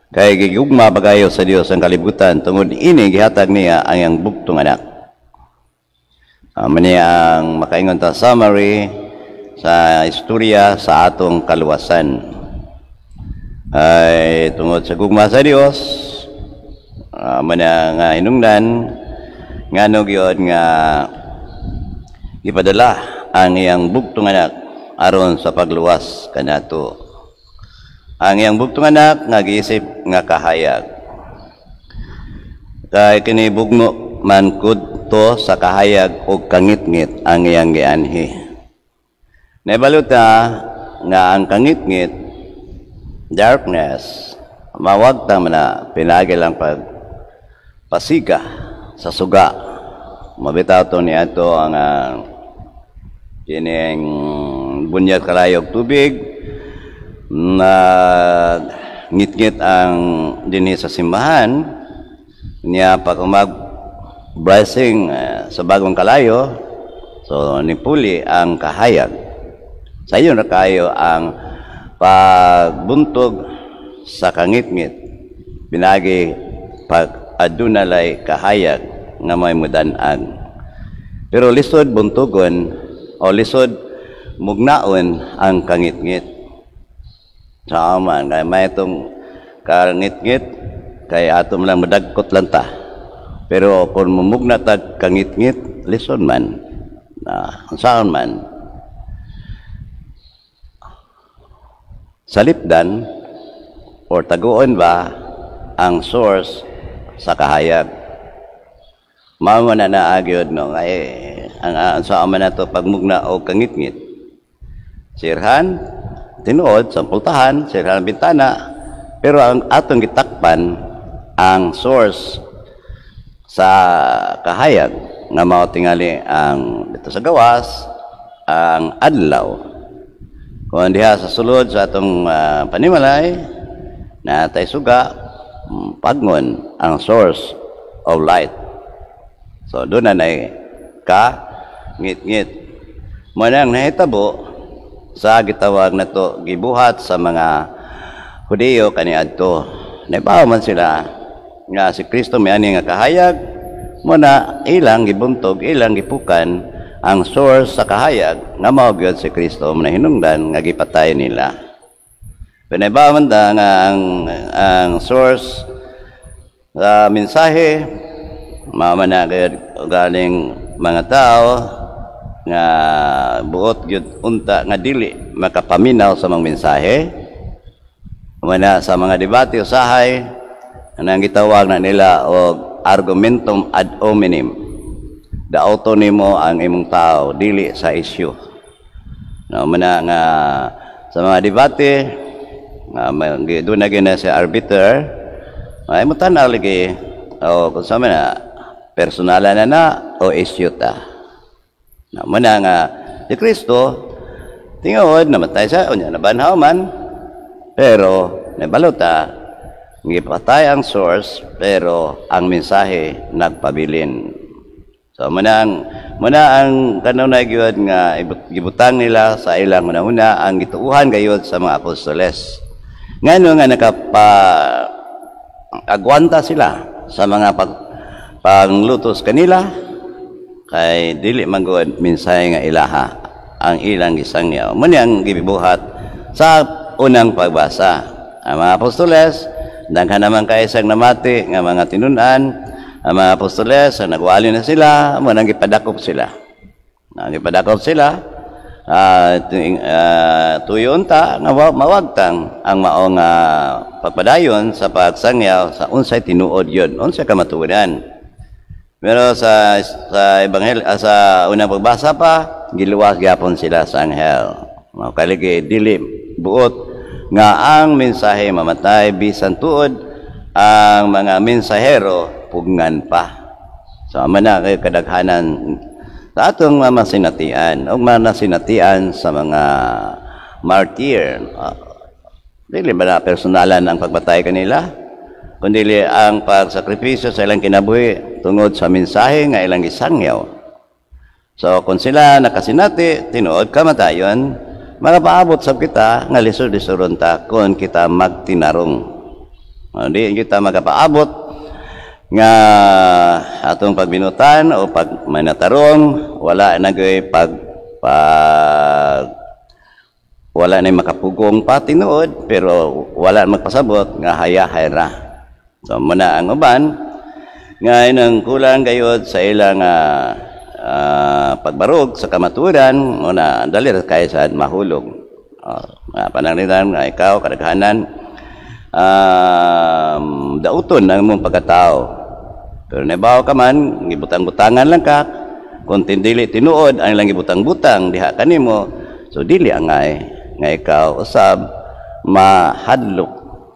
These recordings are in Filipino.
Kay gigugma pagayo sa Dios ang kalibutan tungod ini gihatag niya ang iyang bugtong anak. Mani ang makaingon ta summary sa istorya sa atong kaluwasan. Ay tungod sa gugma sa Dios, mani nga hinungdan ngano gyud nga ipadala ang iyang bugtong anak aron sa pagluwas kanato. Ang iyang bugtong anak nga giisip nga kahayag. Kay kini bugno man kudto sa kahayag og kangitngit ang iyang gianhi. Nabaluta nga ang kangitngit darkness mawagtang na pinagi lang pag pasiga sa suga. Mabitaw to niya to ang kining bunyag kalayog tubig na ngit-ngit ang dinhi sa simbahan niya pag blessing sa bagong kalayo, so nipuli ang kahayag. Sa iyo na kayo ang pagbuntog sa kangit-ngit binagi pag adunalay kahayag nga may mudan-an. Pero lisod buntugon o lisod mugnaon ang kangit-ngit. Sa aman, kaya may itong kangit-ngit, kaya atom lang madagkot lang ta. Pero kung mumugna tag kangit-ngit, lison man. Saan man. Salipdan, or taguon ba, ang source sa kahayag. Mama na naagyod, no? Ang saan man na ito pagmugna o kangit-ngit. Sirhan, tinuod sa pultahan, sirhan ang bintana, pero ang atong gitakpan ang source sa kahayag nga mao tingali ang dito sa gawas ang adlaw. Kung diha sa sulod sa atong panimalay na tay suga pagnon ang source of light. So doon na ka ngit-ngit. Manang nahitabo sa gitawag na to gibuhat sa mga Hudiyo kaniadto. Naibaw man sila nga si Kristo may ani nga kahayag mo na ilang gibuntog, ilang gipukan ang source sa kahayag nga mao gyud si Kristo na hinungdan nga gipatay nila. Pinaibaw man da nga ang source sa mensahe mamanagad galing mga tao nga buot gyud unta nga dili makapaminaw sa mga mensahe mana sa mga debate usahay nang gitawag na nila og argumentum ad hominem, daoto nimo ang imong tao dili sa issue. No mana nga sa mga debate nga doon na gina sa arbiter ay mo tanaw lagi o kung sa man personalan na o issue ta. Muna nga si Kristo tingod namatay sa unya nabanhaw man pero nabaluta gipatay ang source pero ang mensahe nagpabilin. So muna ang kanunay gyud nga gibutang nila sa ilang una ang gituuhan gayud sa mga apostoles. Ngano nga agwanta sila sa mga panglutos kanila kay dili manggod mensahe nga ilaha ang ilang gisangyaw. Muna ang gibuhat sa unang pagbasa. Ang mga apostoles daghan naman kay isang namati nga mga tinunan. Ang mga apostoles nagwali na sila, muna gipadakop sila. Gipadakop sila tuyon ta nga mawagtang ang maong pagpadayon sa pagsangyaw sa unsay tinuod yun, unsay kamatuoran. Pero sa ebanghelyo sa unang pagbasa pa giluwas gyapon sila sa anghel. Kaligi dili buot nga ang mensahe mamatay bisan tuod ang mga mensahero pugngan pa. So amana kay kadaghanan sa atong masinatian o manasinatian sa mga martyr. Dili ba na personalan ang pagpatay kanila? Kundi ang pagsakripisyo sa ilang kinabuhi tungod sa mensahe nga ilang gisangyaw. So kung sila nakasinati, tinuod kamatayon, makapaabot sab kita nga lisod-lisoron ta kung kita magtinarong. Di kita makapaabot nga atong pagbinutan o pag manatarong wala nagay wala na makapugong patinuod pero wala magpasabot nga hayahay ra. So muna ang uban nga inang kulang gayod sa ilang pagbarog sa kamaturan muna dali ra kay sa mahulog. Pananglitan nga ikaw kadaghanan dauton ang mong pagkatao. Pero nabaw ka man gibutang-butangan lang ka kung dili tinuod ang lang gibutang-butang diha kanimo so dili angay nga ikaw usab mahadlok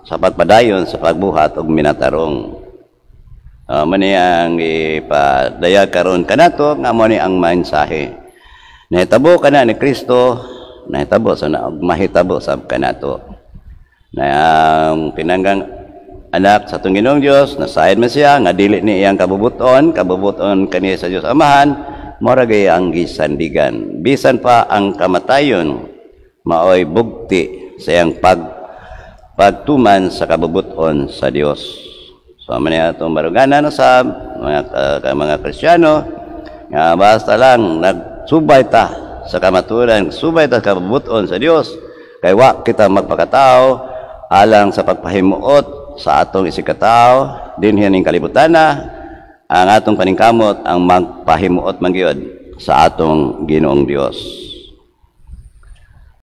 sa pagpadayon sa pagbuhat og minatarong. Mani ang ipadayag karon kanato nga mo ni ang mensahe. Nahitabo kana ni Kristo, nahitabo sa mahitabo sab kanato. Na ang pinanggang anak sa atong Ginoong Dios nasayad man siya nga dili ni iyang kabubuton kaniya sa Dios Amahan, mora gay ang gisandigan. Bisan pa ang kamatayon maoy bugti sa iyang pagtuman sa kabubuton sa Dios. So man atong baruganan sa mga Kristiyano nga basta lang nagsubay ta sa kamaturan, subay ta sa kabubuton sa Dios kay wa kita magpakatao alang sa pagpahimuot sa atong isikatao dinhi ning kalibutan ang atong paningkamot ang magpahimuot man gyud sa atong Ginoong Dios.